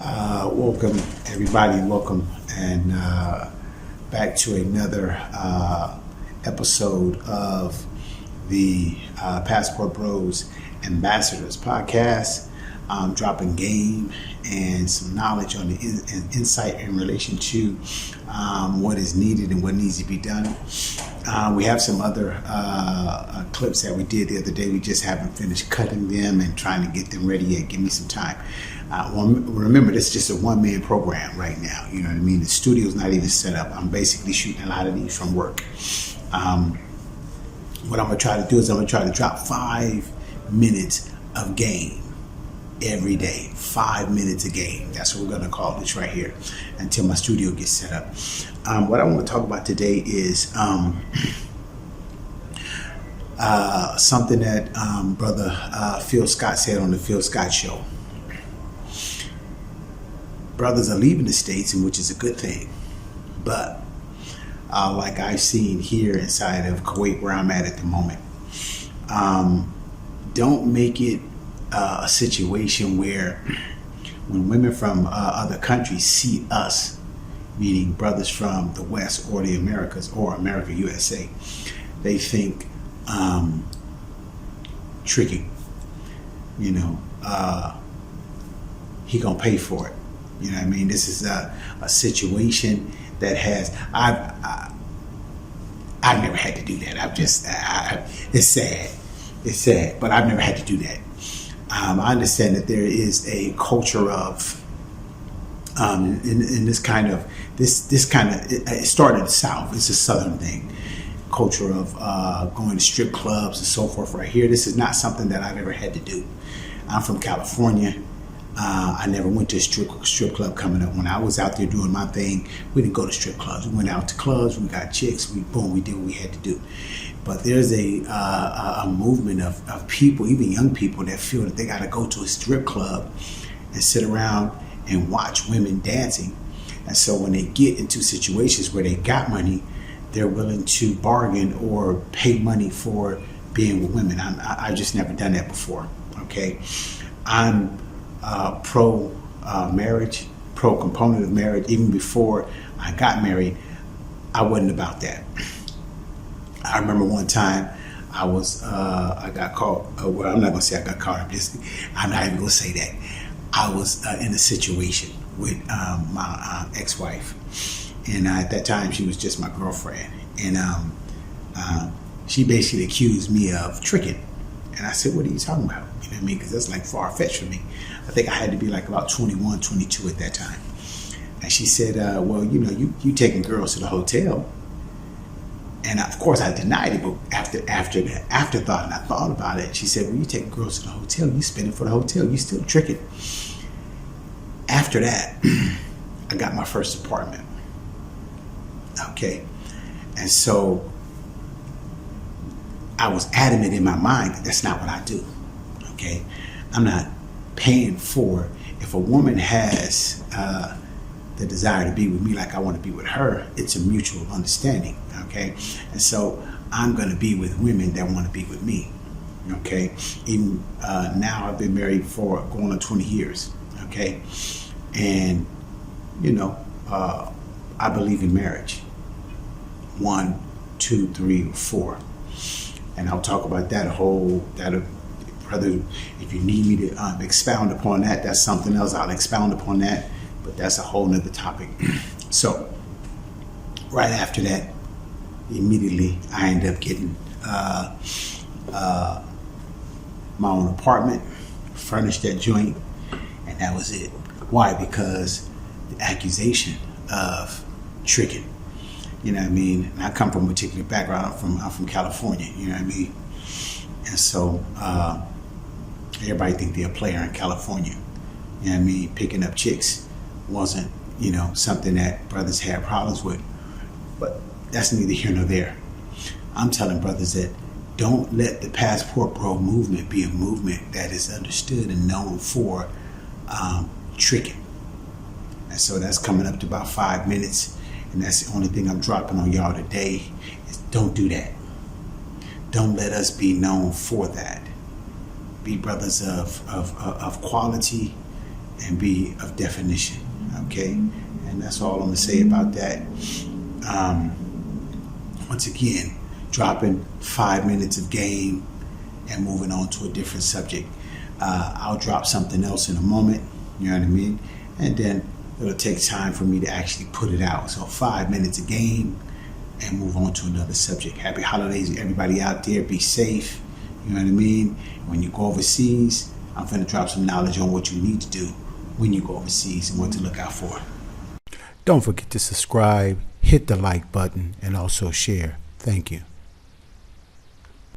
Welcome, everybody. Welcome, and back to another episode of the Passport Bros Ambassadors podcast. Dropping game and some knowledge on the insight in relation to what is needed and what needs to be done. We have some other clips that we did the other day. We just haven't finished cutting them and trying to get them ready yet. Give me some time. Remember, this is just a one-man program right now. You know what I mean? The studio's not even set up. I'm basically shooting a lot of these from work. What I'm going to try to do is I'm going to try to drop 5 minutes of game every day. 5 minutes a game. That's what we're going to call this right here until my studio gets set up. What I want to talk about today is something that brother Phil Scott said on the Phil Scott Show. Brothers are leaving the States, and which is a good thing. But like I've seen here inside of Kuwait, where I'm at the moment, don't make it a situation where when women from other countries see us, meaning brothers from the West or the Americas or America, USA, they think tricking. You know, he gonna pay for it. You know what I mean? This is a situation that has I've never had to do that. It's sad. It's sad, but I've never had to do that. I understand that there is a culture of in this kind of it started in the South. It's a Southern thing. Culture of going to strip clubs and so forth right here. This is not something that I've ever had to do. I'm from California. I never went to a strip club coming up. When I was out there doing my thing, we didn't go to strip clubs. We went out to clubs, we got chicks, we did what we had to do. But there's a movement of people, even young people, that feel that they got to go to a strip club and sit around and watch women dancing. And so when they get into situations where they got money, they're willing to bargain or pay money for being with women. I've just never done that before. Okay, I'm pro marriage, pro component of marriage. Even before I got married, I wasn't about that. I remember one time I got caught. Well, I'm not gonna say I got caught. I'm not even gonna say that. I was in a situation with my ex-wife, and at that time she was just my girlfriend, and she basically accused me of tricking. And I said, "What are you talking about?" You know what I mean? Because that's like far-fetched for me. I think I had to be like about 21, 22 at that time. And she said, "Well, you know, you taking girls to the hotel." And of course I denied it, but after the afterthought, and I thought about it, she said, "Well, you taking girls to the hotel, you spending for the hotel, you still tricking." After that, I got my first apartment. Okay. And so I was adamant in my mind that that's not what I do. Okay. I'm not paying for, if a woman has the desire to be with me like I want to be with her, it's a mutual understanding. Okay. And so I'm going to be with women that want to be with me. Okay. Even now I've been married for going on 20 years. Okay. And, you know, I believe in marriage. 1, 2, 3, or 4. And I'll talk about that brother, if you need me to expound upon that, that's something else. I'll expound upon that, but that's a whole nother topic. So right after that, immediately I ended up getting my own apartment, furnished that joint, and that was it. Why? Because the accusation of tricking. You know what I mean? And I come from a particular background. I'm from California. You know what I mean? And so everybody think they're a player in California. You know what I mean? Picking up chicks wasn't, you know, something that brothers had problems with. But that's neither here nor there. I'm telling brothers that don't let the Passport Bro movement be a movement that is understood and known for tricking. And so that's coming up to about 5 minutes. And that's the only thing I'm dropping on y'all today is don't do that. Don't let us be known for that. Be brothers of quality and be of definition. Okay, and that's all I'm gonna say about that. Once again, dropping 5 minutes of game and moving on to a different subject. I'll drop something else in a moment, you know what I mean? And then it'll take time for me to actually put it out. So 5 minutes of game and move on to another subject. Happy holidays, everybody out there. Be safe, you know what I mean? When you go overseas, I'm going to drop some knowledge on what you need to do when you go overseas and what to look out for. Don't forget to subscribe, hit the like button, and also share. Thank you.